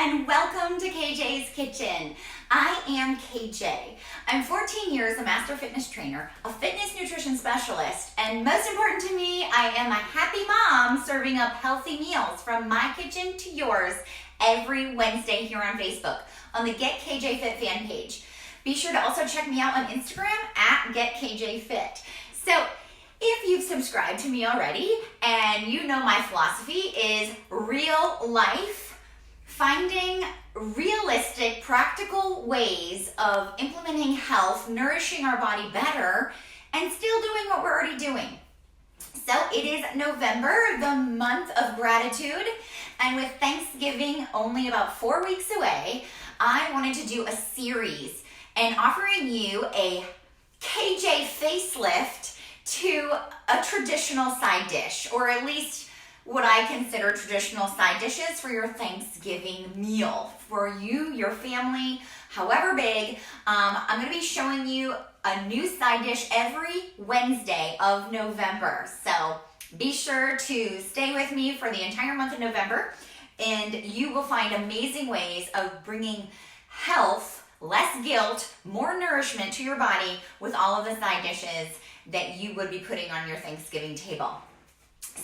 and welcome to KJ's Kitchen. I am KJ. I'm 14 years a master fitness trainer, a fitness nutrition specialist, and most important to me, I am a happy mom serving up healthy meals from my kitchen to yours every Wednesday here on Facebook on the Get KJ Fit fan page. Be sure to also check me out on Instagram at GetKJFit. So if you've subscribed to me already and you know my philosophy is real life, finding realistic, practical ways of implementing health, nourishing our body better, and still doing what we're already doing. So it is November, the month of gratitude, and with Thanksgiving only about 4 weeks away, I wanted to do a series and offering you a KJ facelift to a traditional side dish, or at least what I consider traditional side dishes for your Thanksgiving meal. For you, your family, however big, I'm going to be showing you a new side dish every Wednesday of November. So be sure to stay with me for the entire month of November, and you will find amazing ways of bringing health, less guilt, more nourishment to your body with all of the side dishes that you would be putting on your Thanksgiving table.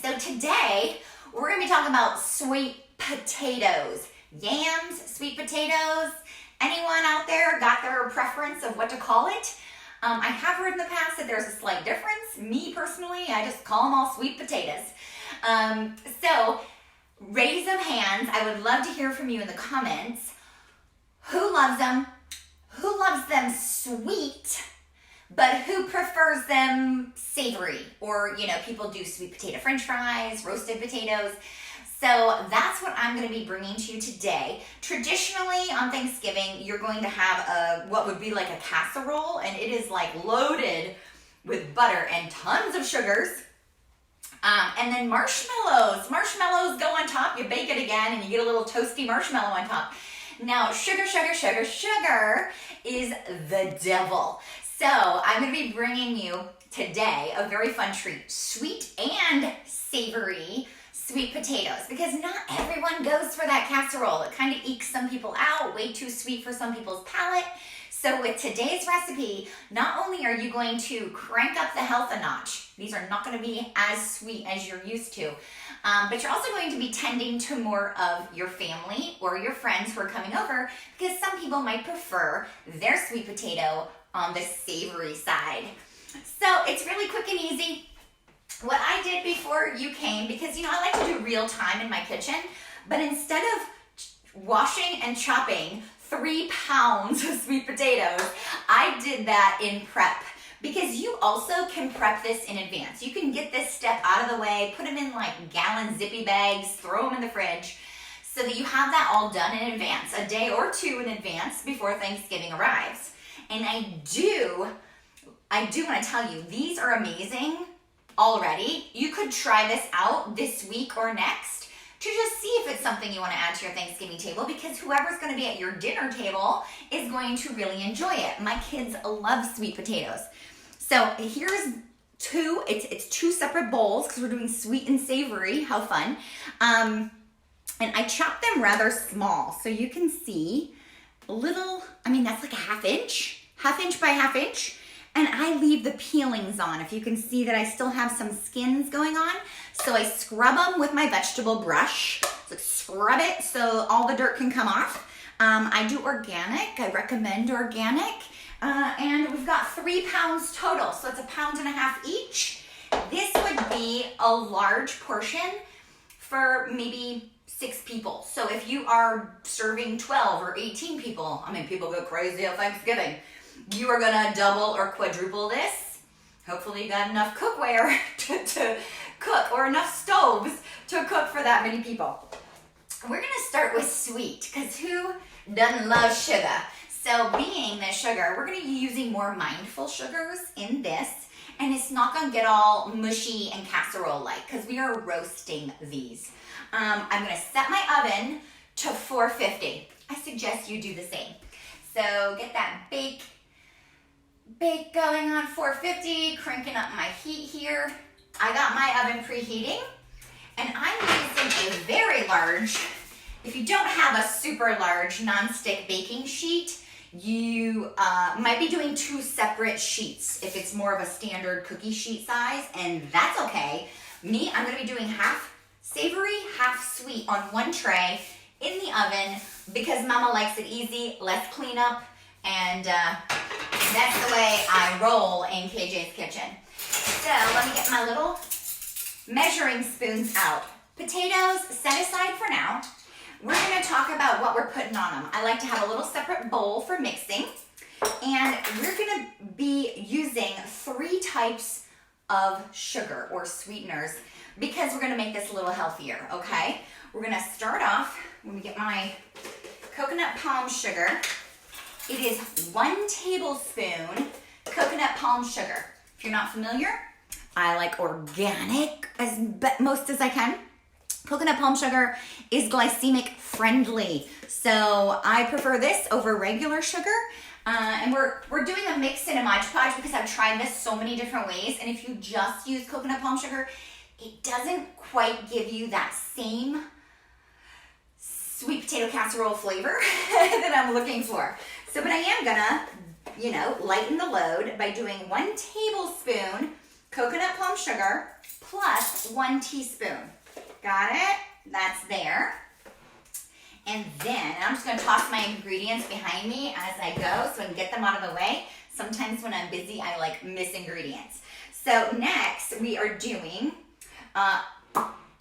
So today, we're going to be talking about sweet potatoes. Yams, sweet potatoes. Anyone out there got their preference of what to call it? I have heard in the past that there's a slight difference. Me personally, I just call them all sweet potatoes. So raise of hands. I would love to hear from you in the comments. Who loves them? Who loves them sweet? But who prefers them savory? Or, people do sweet potato french fries, roasted potatoes. So that's what I'm going to be bringing to you today. Traditionally on Thanksgiving, you're going to have what would be like a casserole, and it is like loaded with butter and tons of sugars. And then marshmallows. Marshmallows go on top. You bake it again, and you get a little toasty marshmallow on top. Now, sugar is the devil. So I'm going to be bringing you today a very fun treat, sweet and savory sweet potatoes, because not everyone goes for that casserole. It kind of ekes some people out, way too sweet for some people's palate. So with today's recipe, not only are you going to crank up the health a notch, these are not going to be as sweet as you're used to, but you're also going to be tending to more of your family or your friends who are coming over, because some people might prefer their sweet potato on the savory side. So it's really quick and easy. What I did before you came, because I like to do real time in my kitchen, but instead of washing and chopping 3 pounds of sweet potatoes, I did that in prep, because you also can prep this in advance. You can get this step out of the way, put them in like gallon zippy bags, throw them in the fridge, so that you have that all done in advance, a day or two in advance before Thanksgiving arrives. And I do want to tell you, these are amazing already. You could try this out this week or next to just see if it's something you want to add to your Thanksgiving table, because whoever's going to be at your dinner table is going to really enjoy it. My kids love sweet potatoes. So here's it's 2 separate bowls, because we're doing sweet and savory. How fun. And I chopped them rather small, so you can see a little, that's like a half inch by half inch. And I leave the peelings on. If you can see that I still have some skins going on. So I scrub them with my vegetable brush. So scrub it so all the dirt can come off. I do organic. I recommend organic. And we've got 3 pounds total. So it's 1.5 pounds each. This would be a large portion for maybe 6 people. So if you are serving 12 or 18 people, people go crazy on Thanksgiving. You are gonna double or quadruple this. Hopefully you got enough cookware to cook, or enough stoves to cook for that many people. We're gonna start with sweet, because who doesn't love sugar? So being the sugar, we're gonna be using more mindful sugars in this, and it's not gonna get all mushy and casserole-like, because we are roasting these. I'm gonna set my oven to 450. I suggest you do the same. So get that bake going on 450, cranking up my heat here. I got my oven preheating, and I'm using a very large If you don't have a super large nonstick baking sheet, you might be doing 2 separate sheets if it's more of a standard cookie sheet size, and that's okay. Me, I'm gonna be doing half savory, half sweet on one tray in the oven because Mama likes it easy, less cleanup, and that's the way I roll in KJ's kitchen. So let me get my little measuring spoons out. Potatoes set aside for now. We're gonna talk about what we're putting on them. I like to have a little separate bowl for mixing, and we're gonna be using 3 types of sugar or sweeteners because we're gonna make this a little healthier, okay? We're gonna start off, let me get my coconut palm sugar. It is 1 tablespoon coconut palm sugar. If you're not familiar, I like organic as most as I can. Coconut palm sugar is glycemic friendly, so I prefer this over regular sugar. And we're doing a mix and a Mod Podge because I've tried this so many different ways, and if you just use coconut palm sugar, it doesn't quite give you that same sweet potato casserole flavor that I'm looking for. So, but I am gonna, lighten the load by doing 1 tablespoon coconut palm sugar plus 1 teaspoon. Got it? That's there. And then I'm just gonna toss my ingredients behind me as I go so I can get them out of the way. Sometimes when I'm busy, I miss ingredients. So next we are doing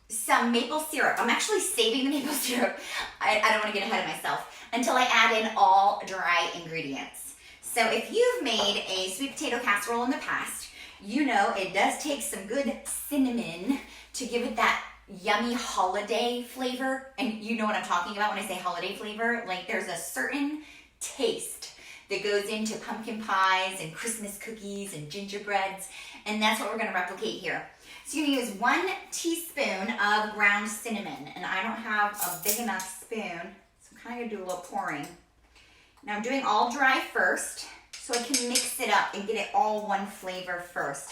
some maple syrup. I'm actually saving the maple syrup. I don't wanna get ahead of myself until I add in all dry ingredients. So if you've made a sweet potato casserole in the past, you know it does take some good cinnamon to give it that yummy holiday flavor. And you know what I'm talking about when I say holiday flavor. There's a certain taste that goes into pumpkin pies and Christmas cookies and gingerbreads, and that's what we're gonna replicate here. So you're gonna use 1 teaspoon of ground cinnamon, and I don't have a big enough spoon, so I'm kinda gonna do a little pouring. Now I'm doing all dry first, so I can mix it up and get it all one flavor first.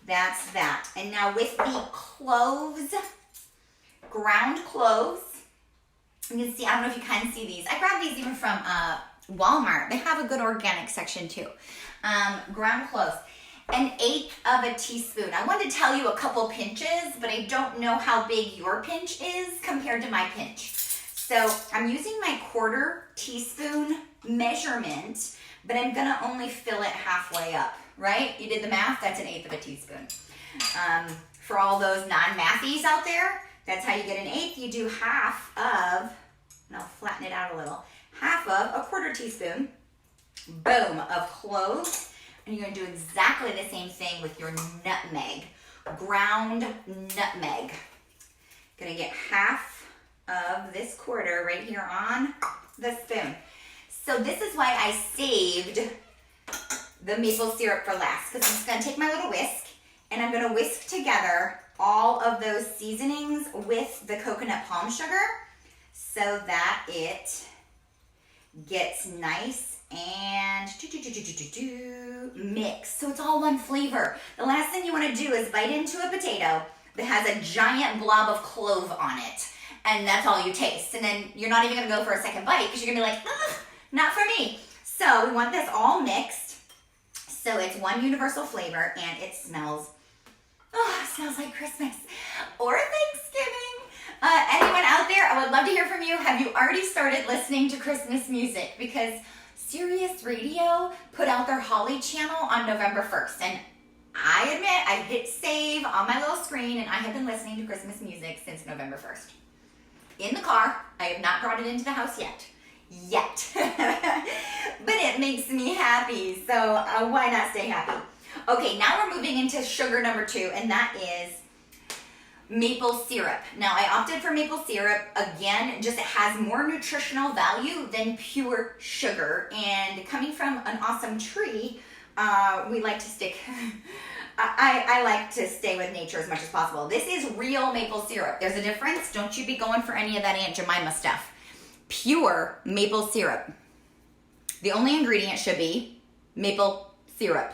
That's that. And now with the cloves, ground cloves, you can see, I don't know if you can see these. I grabbed these even from Walmart. They have a good organic section too. Ground cloves, 1/8 of a teaspoon. I wanted to tell you a couple pinches, but I don't know how big your pinch is compared to my pinch. So I'm using my 1/4 teaspoon measurement, but I'm gonna only fill it halfway up, right? You did the math, that's 1/8 of a teaspoon. For all those non-mathies out there, that's how you get 1/8. You do half of, and I'll flatten it out a little, half of a 1/4 teaspoon, boom, of cloves. And you're gonna do exactly the same thing with your nutmeg, ground nutmeg. Gonna get half of this 1/4 right here on the spoon. So this is why I saved the maple syrup for last, because I'm just gonna take my little whisk and I'm gonna whisk together all of those seasonings with the coconut palm sugar so that it gets nice and mixed. So it's all one flavor. The last thing you wanna do is bite into a potato that has a giant blob of clove on it, and that's all you taste. And then you're not even gonna go for a second bite because you're gonna be like, ugh, not for me. So we want this all mixed so it's one universal flavor, and it smells like Christmas or Thanksgiving. Anyone out there, I would love to hear from you. Have you already started listening to Christmas music? Because Sirius Radio put out their Holly channel on November 1st, and I admit I hit save on my little screen, and I have been listening to Christmas music since November 1st. In the car, I have not brought it into the house yet. But it makes me happy, so why not stay happy? Okay, now we're moving into sugar number 2, and that is maple syrup. Now I opted for maple syrup, again, just it has more nutritional value than pure sugar, and coming from an awesome tree, we like to stick, I like to stay with nature as much as possible. This is real maple syrup. There's a difference. Don't you be going for any of that Aunt Jemima stuff. Pure maple syrup. The only ingredient should be maple syrup,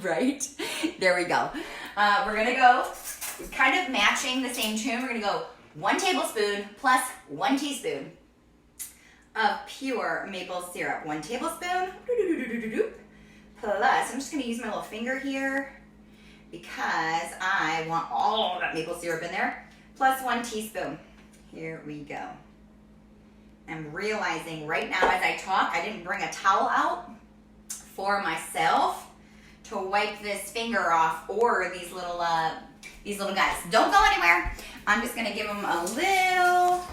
right? There we go. We're gonna go kind of matching the same tune. We're gonna go 1 tablespoon plus 1 teaspoon of pure maple syrup. 1 tablespoon, plus, I'm just gonna use my little finger here because I want all of that maple syrup in there, plus 1 teaspoon. Here we go. I'm realizing right now as I talk, I didn't bring a towel out for myself to wipe this finger off, or these little guys. Don't go anywhere. I'm just gonna give them a little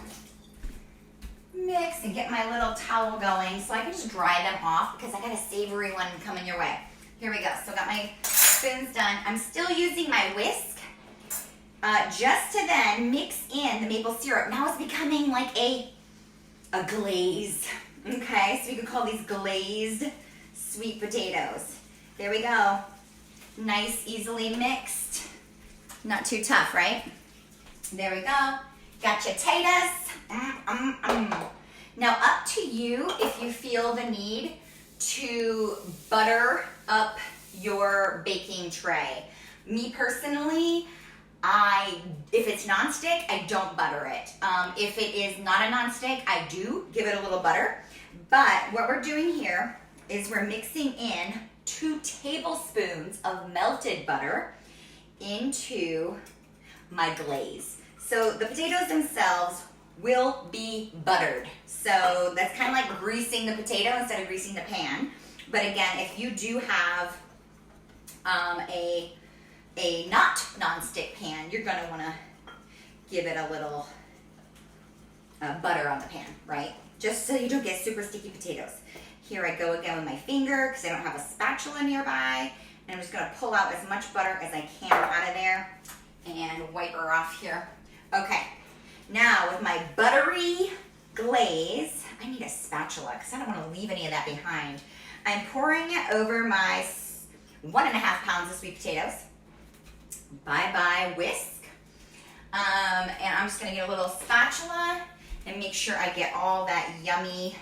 mix and get my little towel going so I can just dry them off because I got a savory one coming your way. Here we go. So got my spoons done. I'm still using my whisk just to then mix in the maple syrup. Now it's becoming like a glaze. Okay, so you could call these glazed sweet potatoes. There we go. Nice, easily mixed. Not too tough, right? There we go. Got your potatoes. Now up to you if you feel the need to butter up your baking tray. Me personally, if it's nonstick, I don't butter it. If it is not a nonstick, I do give it a little butter. But what we're doing here is we're mixing in 2 tablespoons of melted butter into my glaze. So the potatoes themselves will be buttered. So that's kind of like greasing the potato instead of greasing the pan. But again, if you do have a not nonstick pan, you're gonna wanna give it a little butter on the pan, right? Just so you don't get super sticky potatoes. Here I go again with my finger because I don't have a spatula nearby. And I'm just gonna pull out as much butter as I can out of there and wipe her off here. Okay, now with my buttery glaze, I need a spatula because I don't wanna leave any of that behind. I'm pouring it over my 1.5 pounds of sweet potatoes. Bye-bye whisk. And I'm just gonna get a little spatula and make sure I get all that yummy,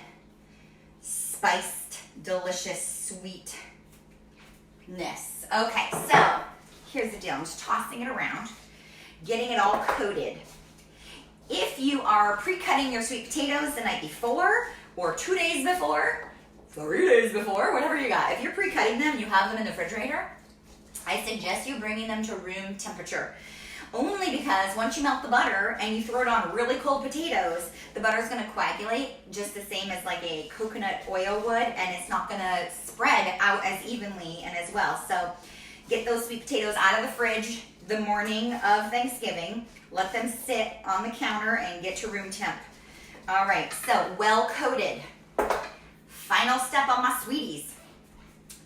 spiced, delicious sweetness. Okay, so here's the deal. I'm just tossing it around, getting it all coated. If you are pre-cutting your sweet potatoes the night before, or 2 days before, 3 days before, whatever you got, if you're pre-cutting them and you have them in the refrigerator, I suggest you bringing them to room temperature. Only because once you melt the butter and you throw it on really cold potatoes, the butter's gonna coagulate just the same as like a coconut oil would, and it's not gonna spread out as evenly and as well. So get those sweet potatoes out of the fridge the morning of Thanksgiving, let them sit on the counter and get to room temp. All right, so well coated. Final step on my sweeties.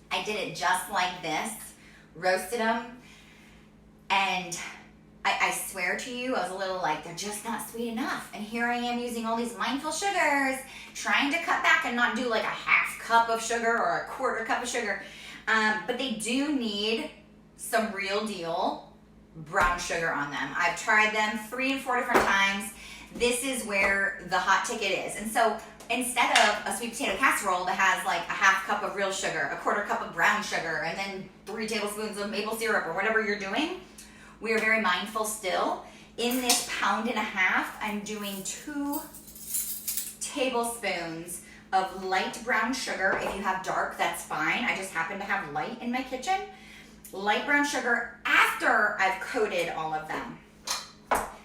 I did it just like this, roasted them, and I swear to you, I was a little like, they're just not sweet enough. And here I am using all these mindful sugars, trying to cut back and not do like a 1/2 cup of sugar or a 1/4 cup of sugar. But they do need some real deal brown sugar on them. I've tried them 3 and 4 different times. This is where the hot ticket is. And so instead of a sweet potato casserole that has like a 1/2 cup of real sugar, a 1/4 cup of brown sugar, and then 3 tablespoons of maple syrup or whatever you're doing, we are very mindful still. In this 1.5 pounds, I'm doing 2 tablespoons of light brown sugar. If you have dark, that's fine. I just happen to have light in my kitchen. Light brown sugar after I've coated all of them.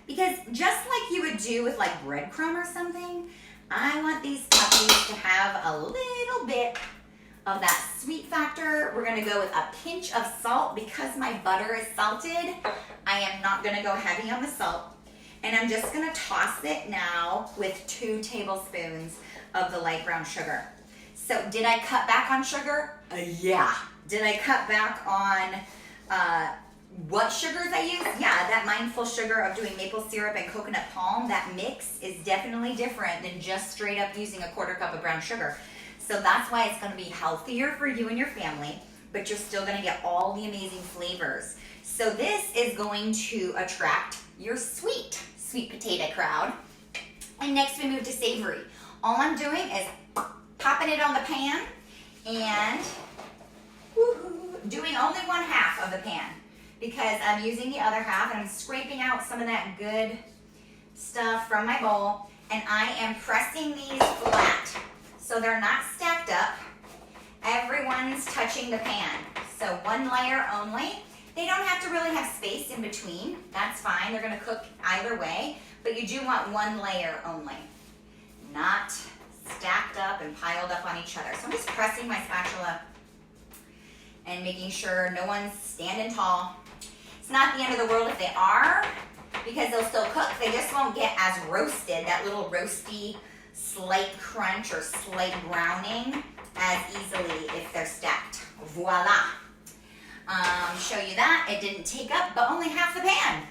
Because just like you would do with like breadcrumb or something, I want these puppies to have a little bit of that sweet factor. We're gonna go with a pinch of salt because my butter is salted. I am not gonna go heavy on the salt. And I'm just gonna toss it now with 2 tablespoons of the light brown sugar. So did I cut back on sugar? Yeah. Did I cut back on what sugars I use? Yeah, that mindful sugar of doing maple syrup and coconut palm, that mix is definitely different than just straight up using a 1/4 cup of brown sugar. So that's why it's gonna be healthier for you and your family, but you're still gonna get all the amazing flavors. So this is going to attract your sweet potato crowd. And next we move to savory. All I'm doing is popping it on the pan and doing only 1/2 of the pan because I'm using the other half and I'm scraping out some of that good stuff from my bowl, and I am pressing these flat so they're not stacked up. Everyone's touching the pan. So one layer only. They don't have to really have space in between. That's fine. They're gonna cook either way, but you do want one layer only, not stacked up and piled up on each other. So I'm just pressing my spatula and making sure no one's standing tall. It's not the end of the world if they are, because they'll still cook. They just won't get as roasted, that little roasty, slight crunch or slight browning as easily if they're stacked. Voila. Show you that. It didn't take up but only half the pan.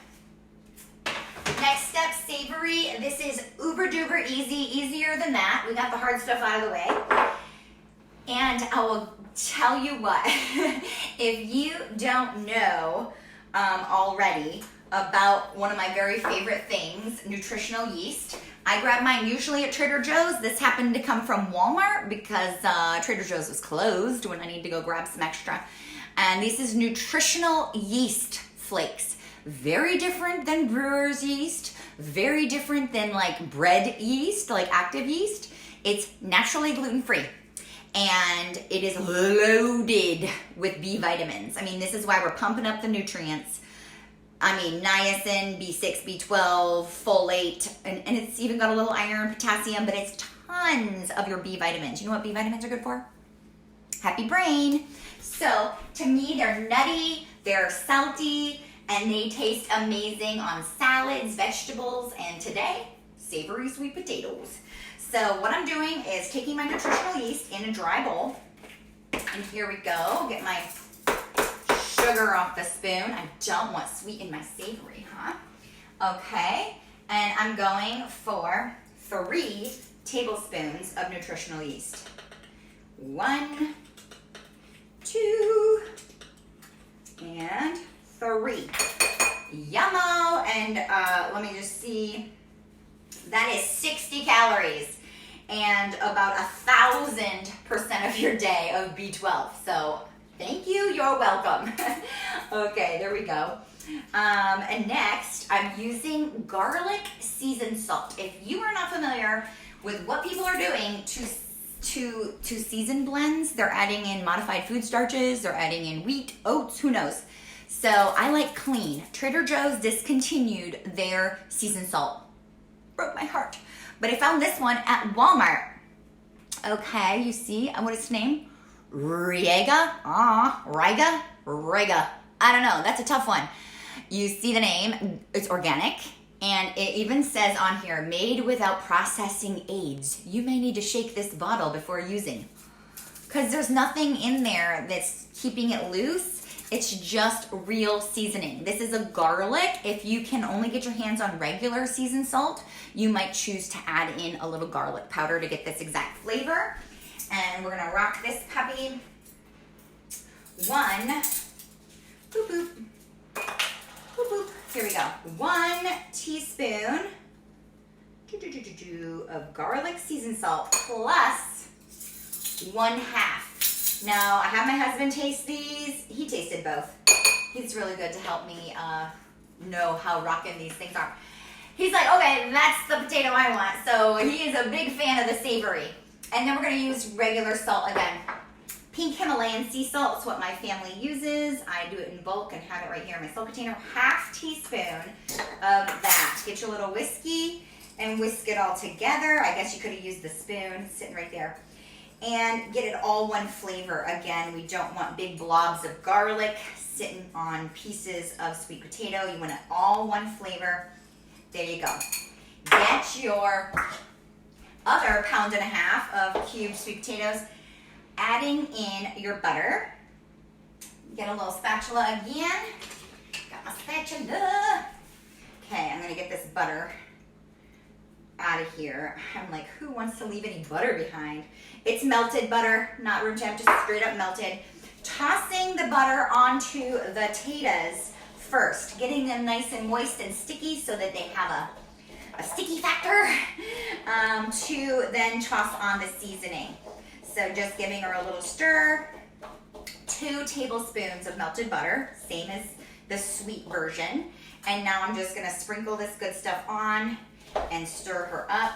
Next step, savory. This is uber duper easy, easier than that. We got the hard stuff out of the way. And I will tell you what, if you don't know already about one of my very favorite things, nutritional yeast, I grab mine usually at Trader Joe's. This happened to come from Walmart because Trader Joe's was closed when I need to go grab some extra. And this is nutritional yeast flakes. Very different than brewer's yeast, very different than like bread yeast, like active yeast. It's naturally gluten-free and it is loaded with B vitamins. I mean, this is why we're pumping up the nutrients. I mean, niacin, B6, B12, folate, and it's even got a little iron, potassium, but it's tons of your B vitamins. You know what B vitamins are good for? Happy brain. So to me, they're nutty, they're salty, and they taste amazing on salads, vegetables, and today, savory sweet potatoes. So what I'm doing is taking my nutritional yeast in a dry bowl, and here we go. Get my sugar off the spoon. I don't want sweet in my savory, huh? Okay, and I'm going for 3 tablespoons of nutritional yeast. 1, 2, and 3. Yummo! And let me just see. That is 60 calories and about 1,000% of your day of B12. So thank you, you're welcome. Okay, there we go. And next, I'm using garlic seasoned salt. If you are not familiar with what people are doing to season blends, they're adding in modified food starches, they're adding in wheat, oats, who knows. So I like clean. Trader Joe's discontinued their seasoned salt. Broke my heart. But I found this one at Walmart. Okay, you see what is its name? Riega? Riega. I don't know, that's a tough one. You see the name, it's organic. And it even says on here, made without processing aids. You may need to shake this bottle before using. Because there's nothing in there that's keeping it loose. It's just real seasoning. This is a garlic. If you can only get your hands on regular seasoned salt, you might choose to add in a little garlic powder to get this exact flavor. And we're gonna rock this puppy. 1, boop, boop, boop, boop. Here we go. 1 teaspoon of garlic seasoned salt plus 1/2. Now, I have my husband taste these. He tasted both. He's really good to help me know how rockin' these things are. He's like, okay, that's the potato I want. So he is a big fan of the savory. And then we're gonna use regular salt again. Pink Himalayan sea salt is what my family uses. I do it in bulk and have it right here in my salt container. 1/2 teaspoon of that. Get your little whiskey and whisk it all together. I guess you could have used the spoon sitting right there. And get it all one flavor. Again, we don't want big blobs of garlic sitting on pieces of sweet potato. You want it all one flavor. There you go. Get your other 1.5 pounds of cubed sweet potatoes. Adding in your butter. Get a little spatula again. Got my spatula. Okay, I'm gonna get this butter out of here. I'm like, who wants to leave any butter behind? It's melted butter, not room temp, just straight up melted. Tossing the butter onto the potatoes first, getting them nice and moist and sticky so that they have a sticky factor to then toss on the seasoning. So just giving her a little stir. 2 tablespoons of melted butter, same as the sweet version. And now I'm just gonna sprinkle this good stuff on. and stir her up.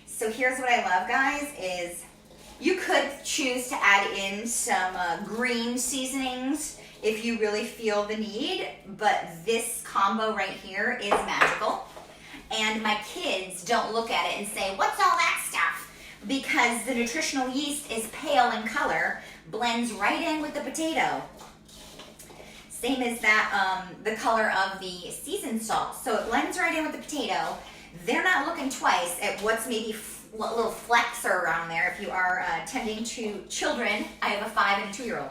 So here's what I love, guys, is you could choose to add in some green seasonings if you really feel the need, but this combo right here is magical. And my kids don't look at it and say, what's all that stuff? Because the nutritional yeast is pale in color, blends right in with the potato. Same as that, the color of the seasoned salt. So it blends right in with the potato. They're not looking twice at what's maybe what little flecks are around there if you are tending to children. I have a 5 and a 2-year-old.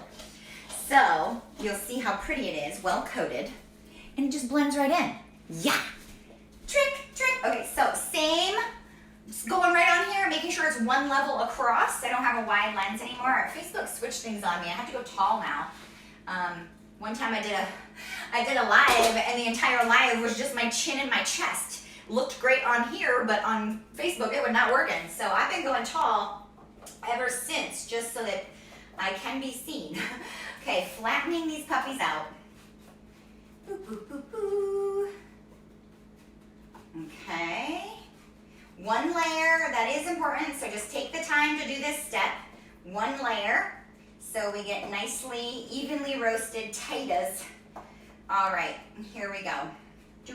So you'll see how pretty it is, well coated, and it just blends right in. Yeah, trick. Okay, so same, just going right on here, making sure it's one level across. I don't have a wide lens anymore. Facebook switched things on me. I have to go tall now. One time I did a live, and the entire live was just my chin and my chest. Looked great on here, but on Facebook it was not working. So I've been going tall ever since, just so that I can be seen. Okay, flattening these puppies out. Boo, boo, boo, boo. Okay. One layer, that is important, so just take the time to do this step. One layer, so we get nicely, evenly roasted potatoes. All right, here we go. I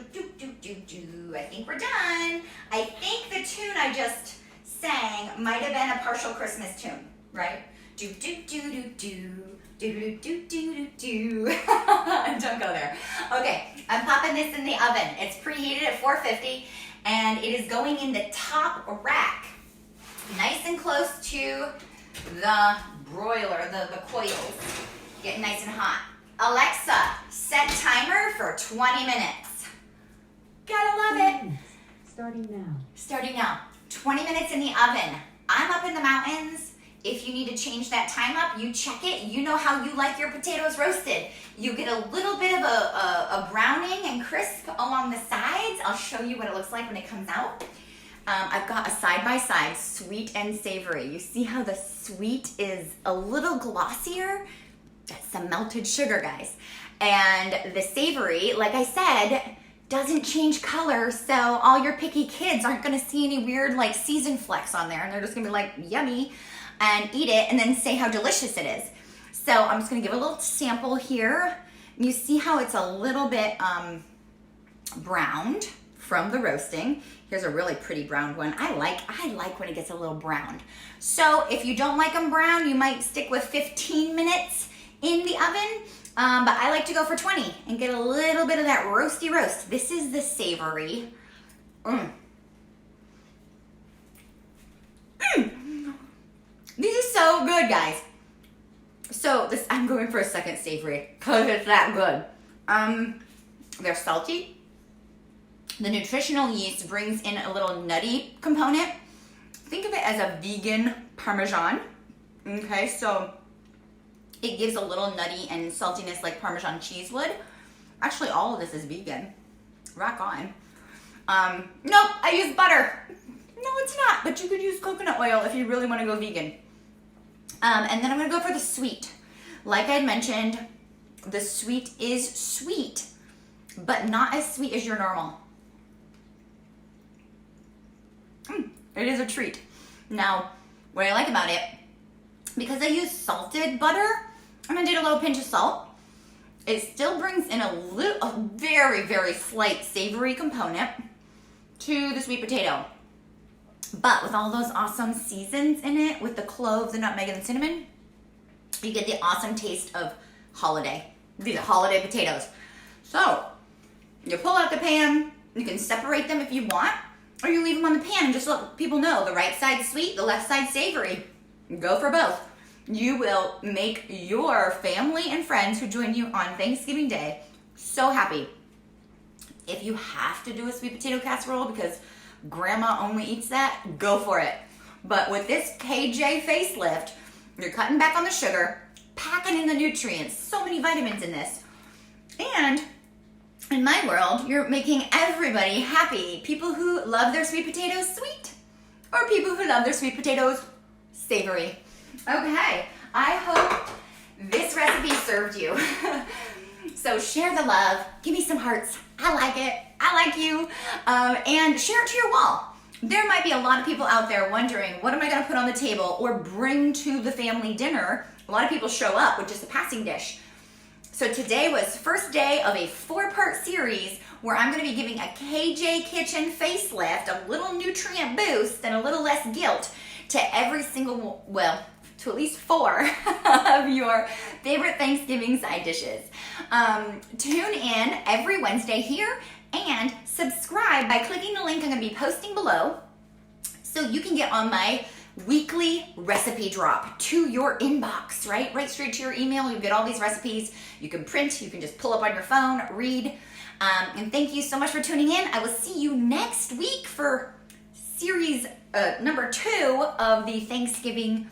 think we're done. I think the tune I just sang might have been a partial Christmas tune, right? Do do do do do do do do do. Don't go there. Okay, I'm popping this in the oven. It's preheated at 450, and it is going in the top rack, nice and close to the broiler, the coils. Getting nice and hot. Alexa, set timer for 20 minutes. Gotta love it. Starting now. 20 minutes in the oven. I'm up in the mountains. If you need to change that time up, you check it. You know how you like your potatoes roasted. You get a little bit of a browning and crisp along the sides. I'll show you what it looks like when it comes out. I've got a side-by-side sweet and savory. You see how the sweet is a little glossier? That's some melted sugar, guys. And the savory, like I said, doesn't change color, so all your picky kids aren't gonna see any weird like season flecks on there, and they're just gonna be like, yummy, and eat it and then say how delicious it is. So I'm just gonna give a little sample here. You see how it's a little bit browned from the roasting. Here's a really pretty browned one. I like when it gets a little browned. So if you don't like them brown, you might stick with 15 minutes in the oven. But I like to go for 20 and get a little bit of that roasty roast. This is the savory. These are so good, guys. So this, I'm going for a second savory because it's that good. They're salty. The nutritional yeast brings in a little nutty component. Think of it as a vegan Parmesan. Okay, so it gives a little nutty and saltiness like Parmesan cheese would. Actually, all of this is vegan. Rock on. Nope, I use butter. No, it's not, but you could use coconut oil if you really want to go vegan. And then I'm going to go for the sweet. Like I mentioned, the sweet is sweet, but not as sweet as your normal. It is a treat. Now, what I like about it, because I use salted butter, and I did a little pinch of salt, it still brings in a very, very slight savory component to the sweet potato. But with all those awesome seasons in it, with the cloves, the nutmeg, and the cinnamon, you get the awesome taste of holiday. These are holiday potatoes. So, you pull out the pan, you can separate them if you want, or you leave them on the pan and just let people know the right side's sweet, the left side's savory. Go for both. You will make your family and friends who join you on Thanksgiving Day so happy. If you have to do a sweet potato casserole because grandma only eats that, go for it. But with this KJ facelift, you're cutting back on the sugar, packing in the nutrients, so many vitamins in this. And in my world, you're making everybody happy. People who love their sweet potatoes sweet, or people who love their sweet potatoes savory. Okay, I hope this recipe served you. So share the love, give me some hearts. I like it. I like you. And share it to your wall. There might be a lot of people out there wondering, what am I going to put on the table or bring to the family dinner? A lot of people show up with just a passing dish. So today was first day of a 4-part series where I'm going to be giving a KJ Kitchen facelift, a little nutrient boost and a little less guilt to every single, well, to at least 4 of your favorite Thanksgiving side dishes. Tune in every Wednesday here and subscribe by clicking the link I'm going to be posting below so you can get on my weekly recipe drop to your inbox, right straight to your email. You get all these recipes. You can print, you can just pull up on your phone, read. And thank you so much for tuning in. I will see you next week for series number 2 of the Thanksgiving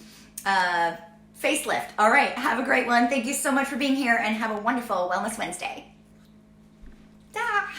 facelift. All right, have a great one. Thank you so much for being here and have a wonderful Wellness Wednesday. Ta!